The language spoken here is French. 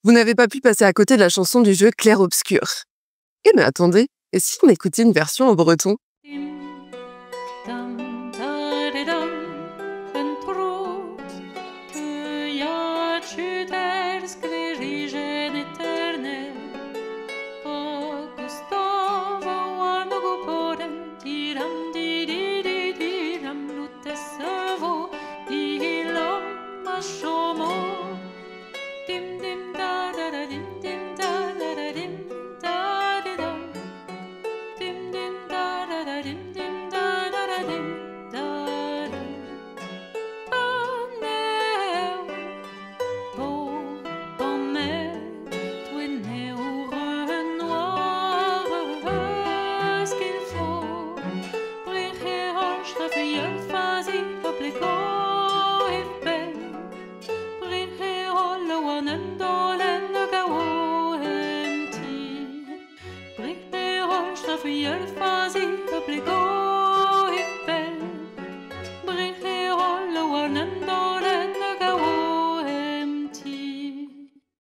Vous n'avez pas pu passer à côté de la chanson du jeu Clair-Obscur. Eh mais attendez, et si on écoutait une version en breton? Fy fazi,